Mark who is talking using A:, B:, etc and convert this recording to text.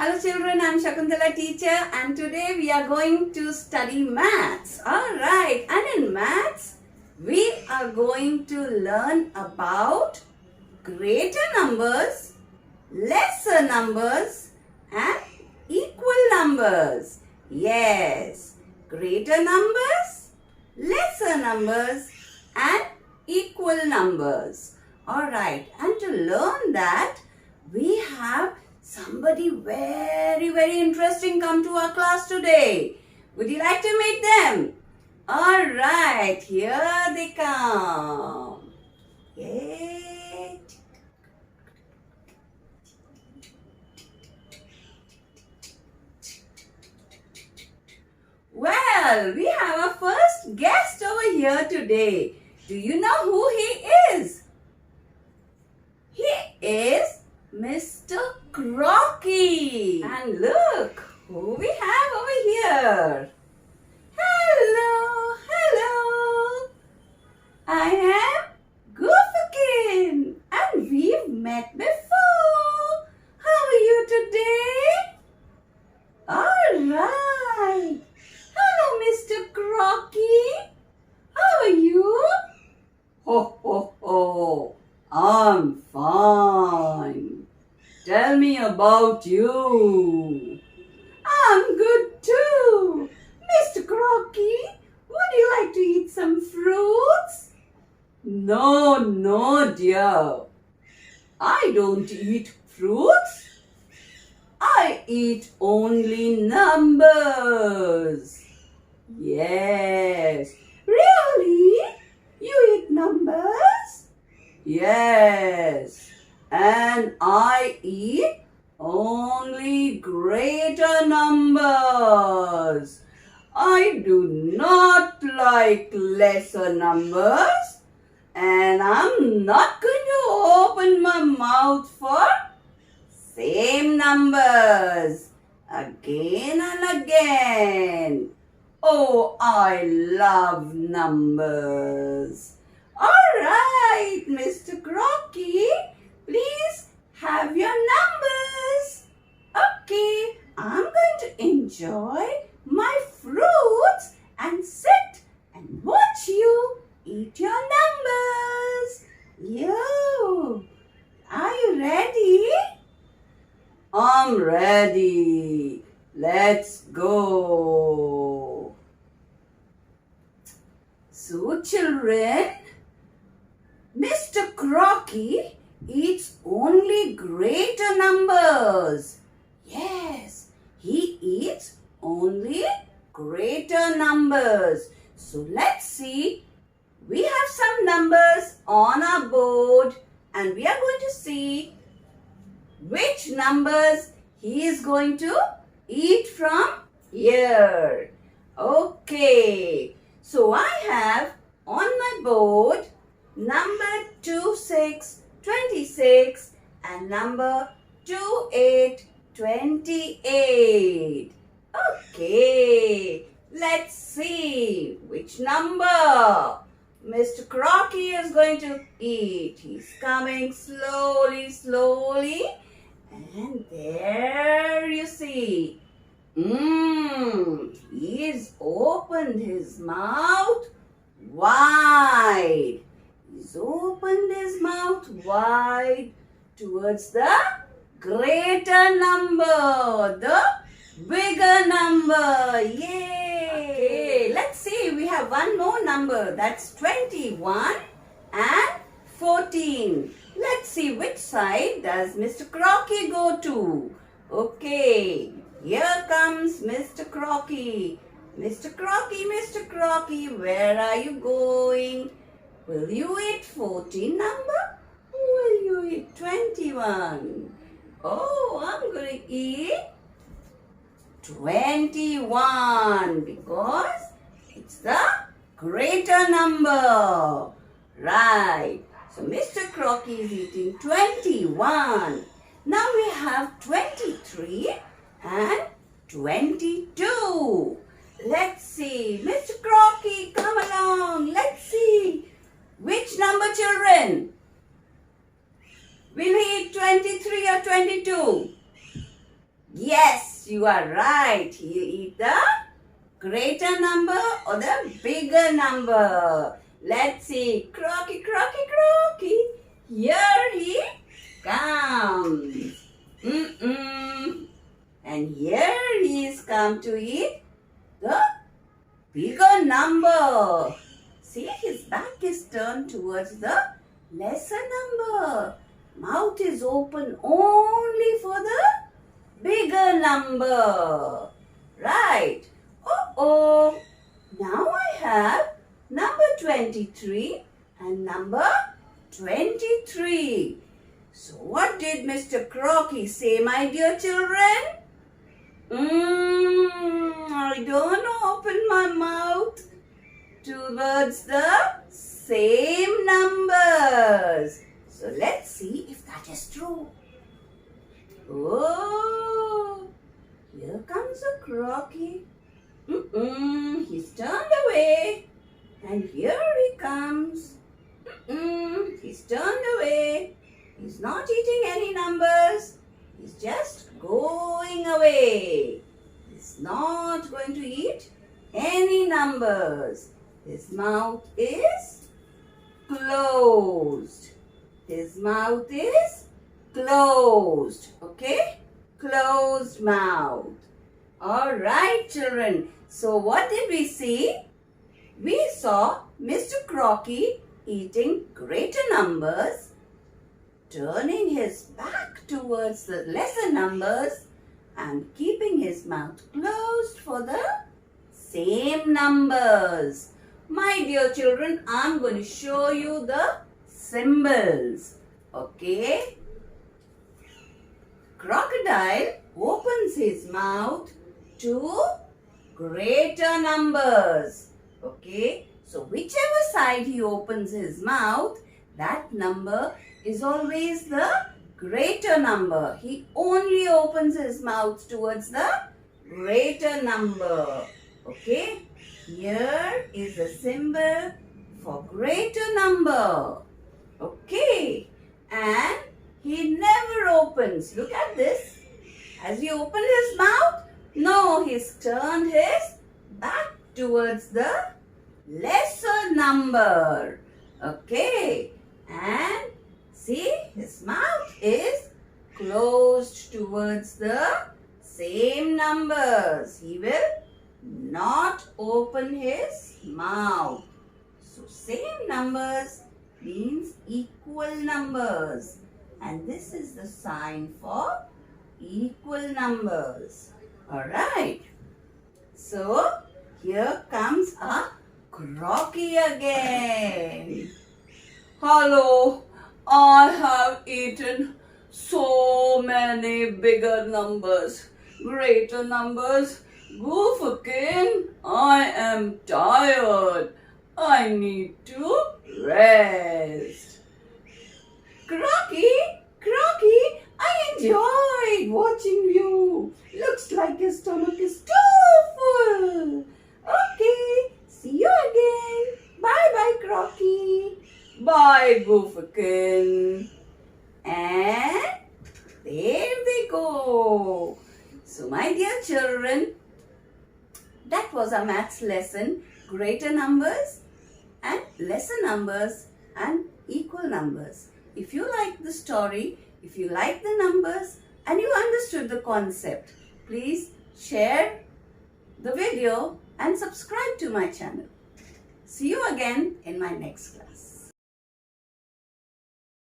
A: Hello children, I am Shakuntala teacher and today we are going to study maths. Alright, and in maths we are going to learn about greater numbers, lesser numbers and equal numbers. Yes, greater numbers, lesser numbers and equal numbers. Alright, and to learn that we have somebody very interesting come to our class today. Would you like to meet them? Alright, here they come. Yay. Well, we have our first guest over here today. Do you know who he is? He is Mr. Crocky. And look who we have over here. Hello. I am Gooferkin and we've met before. How are you today? Alright. Hello, Mr. Crocky. How are you? Ho. I'm fine. Tell me about you. I'm good too. Mr. Crocky, would you like to eat some fruits? No, dear. I don't eat fruits. I eat only numbers. Yes. Really? You eat numbers? Yes, and I eat only greater numbers. I do not like lesser numbers, and I'm not going to open my mouth for same numbers again and again. Oh, I love numbers. Alright, Mr. Crocky, please have your numbers. Okay, I'm going to enjoy my fruits and sit and watch you eat your numbers. Yo, are you ready? I'm ready. Let's go. So, children, Mr. Crocky eats only greater numbers. Yes, he eats only greater numbers. So let's see. We have some numbers on our board and we are going to see which numbers he is going to eat from here. Okay, so I have on my board number 26, 26 and number 28, 28. Okay, let's see which number Mr. Crocky is going to eat. He's coming slowly. And there you see. He's opened his mouth wide. He's opened his mouth wide towards the greater number, the bigger number. Yay! Let's see, we have one more number. That's 21 and 14. Let's see which side does Mr. Crocky go to. Okay, here comes Mr. Crocky. Mr. Crocky, where are you going? Will you eat 14 number? Or will you eat 21? Oh, I'm going to eat 21 because it's the greater number. Right. So Mr. Crocky is eating 21. Now we have 23 and 22. Let's see. Mr. Crocky, come along. Let's see. Which number, children? Will he eat 23 or 22? Yes. Yes, you are right. He eat the greater number or the bigger number. Let's see. Croaky, croaky, croaky. Here he comes. And here he is come to eat the bigger number. See, his back is turned towards the lesser number. Mouth is open only for the bigger number. Right. Uh-oh. Now I have number 23 and number 23. So what did Mr. Croaky say, my dear children? I don't open my mouth towards the same numbers. So let's see if that is true. Oh, here comes a Croaky. He's turned away. And here he comes. He's turned away. He's not eating any numbers. He's just going away. He's not going to eat any numbers. His mouth is closed. His mouth is closed. Okay? Closed mouth. Alright, children. So what did we see? We saw Mr. Croaky eating greater numbers, turning his back towards the lesser numbers and keeping his mouth closed for the same numbers. My dear children, I'm going to show you the symbols. Okay? Crocodile opens his mouth to greater numbers. Okay? So whichever side he opens his mouth, that number is always the greater number. He only opens his mouth towards the greater number. Okay? Here is a symbol for greater number. Okay? And he never opens. Look at this. Has he opened his mouth? No, he's turned his back towards the lesser number. Okay? And see, his mouth is closed towards the same numbers. He will not open his mouth. So same numbers means equal numbers. And this is the sign for equal numbers. Alright. So here comes a Croaky again. Hello, I have eaten so many bigger numbers, greater numbers. Gooferkin, I am tired. I need to rest. Croaky, Croaky, I enjoyed watching you. Looks like your stomach is too full. Okay, see you again. Bye-bye, Croaky. Bye, Gooferkin. And there they go. So, my dear children, that was our maths lesson. Greater numbers and lesser numbers and equal numbers. If you like the story, if you like the numbers and you understood the concept, please share the video and subscribe to my channel. See you again in my next class.